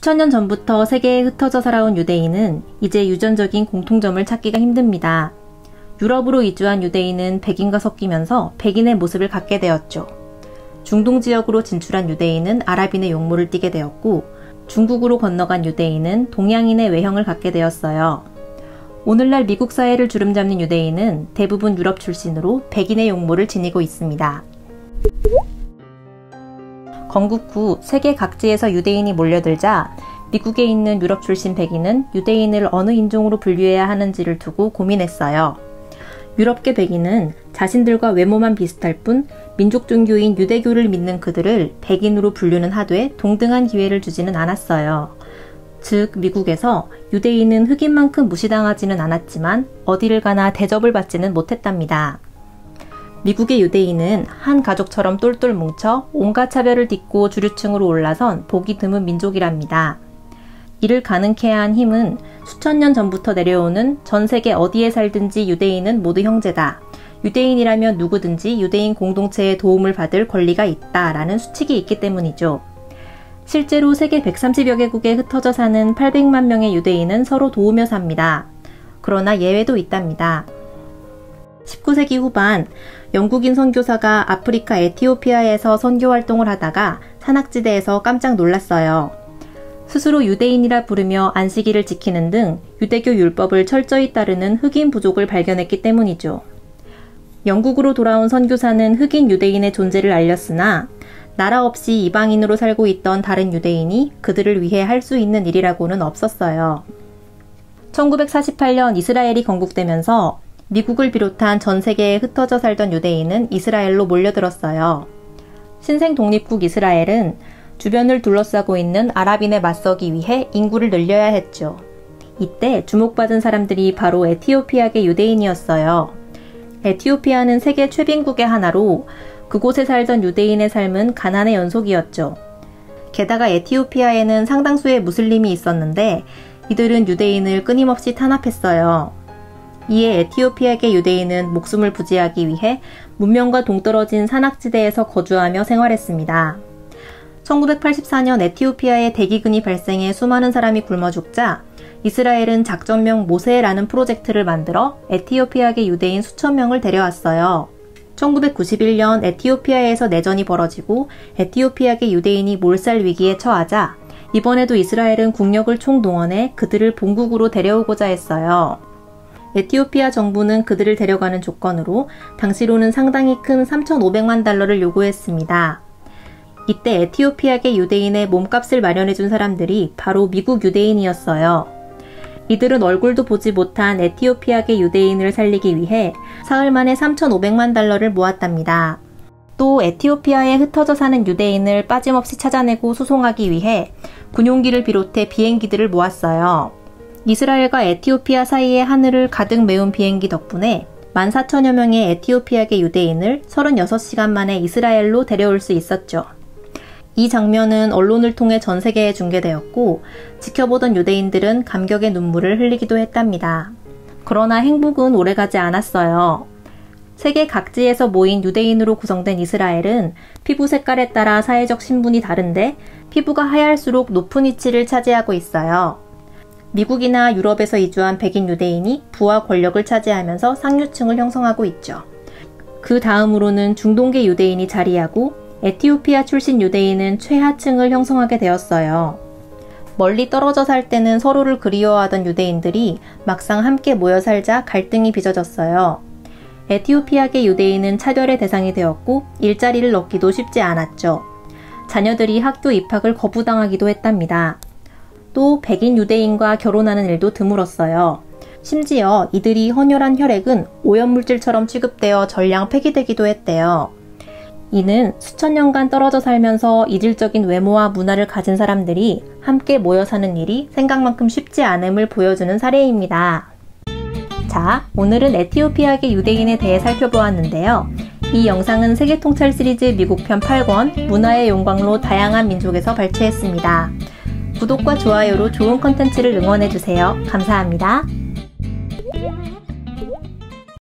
수천 년 전부터 세계에 흩어져 살아온 유대인은 이제 유전적인 공통점을 찾기가 힘듭니다. 유럽으로 이주한 유대인은 백인과 섞이면서 백인의 모습을 갖게 되었죠. 중동 지역으로 진출한 유대인은 아랍인의 용모를 띠게 되었고, 중국으로 건너간 유대인은 동양인의 외형을 갖게 되었어요. 오늘날 미국 사회를 주름잡는 유대인은 대부분 유럽 출신으로 백인의 용모를 지니고 있습니다. 건국 후 세계 각지에서 유대인이 몰려들자 미국에 있는 유럽 출신 백인은 유대인을 어느 인종으로 분류해야 하는지를 두고 고민했어요. 유럽계 백인은 자신들과 외모만 비슷할 뿐 민족 종교인 유대교를 믿는 그들을 백인으로 분류는 하되 동등한 기회를 주지는 않았어요. 즉 미국에서 유대인은 흑인만큼 무시당하지는 않았지만 어디를 가나 대접을 받지는 못했답니다. 미국의 유대인은 한 가족처럼 똘똘 뭉쳐 온갖 차별을 딛고 주류층으로 올라선 보기 드문 민족이랍니다. 이를 가능케 한 힘은 수천 년 전부터 내려오는 전 세계 어디에 살든지 유대인은 모두 형제다. 유대인이라면 누구든지 유대인 공동체의 도움을 받을 권리가 있다라는 수칙이 있기 때문이죠. 실제로 세계 130여 개국에 흩어져 사는 800만 명의 유대인은 서로 도우며 삽니다. 그러나 예외도 있답니다. 19세기 후반 영국인 선교사가 아프리카 에티오피아에서 선교 활동을 하다가 산악지대에서 깜짝 놀랐어요. 스스로 유대인이라 부르며 안식일을 지키는 등 유대교 율법을 철저히 따르는 흑인 부족을 발견했기 때문이죠. 영국으로 돌아온 선교사는 흑인 유대인의 존재를 알렸으나 나라 없이 이방인으로 살고 있던 다른 유대인이 그들을 위해 할 수 있는 일이라고는 없었어요. 1948년 이스라엘이 건국되면서 미국을 비롯한 전 세계에 흩어져 살던 유대인은 이스라엘로 몰려들었어요. 신생 독립국 이스라엘은 주변을 둘러싸고 있는 아랍인에 맞서기 위해 인구를 늘려야 했죠. 이때 주목받은 사람들이 바로 에티오피아계 유대인이었어요. 에티오피아는 세계 최빈국의 하나로 그곳에 살던 유대인의 삶은 가난의 연속이었죠. 게다가 에티오피아에는 상당수의 무슬림이 있었는데 이들은 유대인을 끊임없이 탄압했어요. 이에 에티오피아계 유대인은 목숨을 부지하기 위해 문명과 동떨어진 산악지대에서 거주하며 생활했습니다. 1984년 에티오피아에 대기근이 발생해 수많은 사람이 굶어 죽자 이스라엘은 작전명 모세라는 프로젝트를 만들어 에티오피아계 유대인 수천 명을 데려왔어요. 1991년 에티오피아에서 내전이 벌어지고 에티오피아계 유대인이 몰살 위기에 처하자 이번에도 이스라엘은 국력을 총동원해 그들을 본국으로 데려오고자 했어요. 에티오피아 정부는 그들을 데려가는 조건으로 당시로는 상당히 큰 3,500만 달러를 요구했습니다. 이때 에티오피아계 유대인의 몸값을 마련해준 사람들이 바로 미국 유대인이었어요. 이들은 얼굴도 보지 못한 에티오피아계 유대인을 살리기 위해 사흘 만에 3,500만 달러를 모았답니다. 또 에티오피아에 흩어져 사는 유대인을 빠짐없이 찾아내고 수송하기 위해 군용기를 비롯해 비행기들을 모았어요. 이스라엘과 에티오피아 사이의 하늘을 가득 메운 비행기 덕분에 14,000여 명의 에티오피아계 유대인을 36시간 만에 이스라엘로 데려올 수 있었죠. 이 장면은 언론을 통해 전 세계에 중계되었고 지켜보던 유대인들은 감격의 눈물을 흘리기도 했답니다. 그러나 행복은 오래가지 않았어요. 세계 각지에서 모인 유대인으로 구성된 이스라엘은 피부 색깔에 따라 사회적 신분이 다른데 피부가 하얄수록 높은 위치를 차지하고 있어요. 미국이나 유럽에서 이주한 백인 유대인이 부와 권력을 차지하면서 상류층을 형성하고 있죠. 그 다음으로는 중동계 유대인이 자리하고 에티오피아 출신 유대인은 최하층을 형성하게 되었어요. 멀리 떨어져 살 때는 서로를 그리워하던 유대인들이 막상 함께 모여 살자 갈등이 빚어졌어요. 에티오피아계 유대인은 차별의 대상이 되었고 일자리를 얻기도 쉽지 않았죠. 자녀들이 학교 입학을 거부당하기도 했답니다. 또 백인 유대인과 결혼하는 일도 드물었어요. 심지어 이들이 헌혈한 혈액은 오염물질처럼 취급되어 전량 폐기되기도 했대요. 이는 수천 년간 떨어져 살면서 이질적인 외모와 문화를 가진 사람들이 함께 모여 사는 일이 생각만큼 쉽지 않음을 보여주는 사례입니다. 자, 오늘은 에티오피아계 유대인에 대해 살펴보았는데요. 이 영상은 세계통찰 시리즈 미국편 8권 문화의 용광로 다양한 민족에서 발췌했습니다. 구독과 좋아요로 좋은 컨텐츠를 응원해주세요. 감사합니다.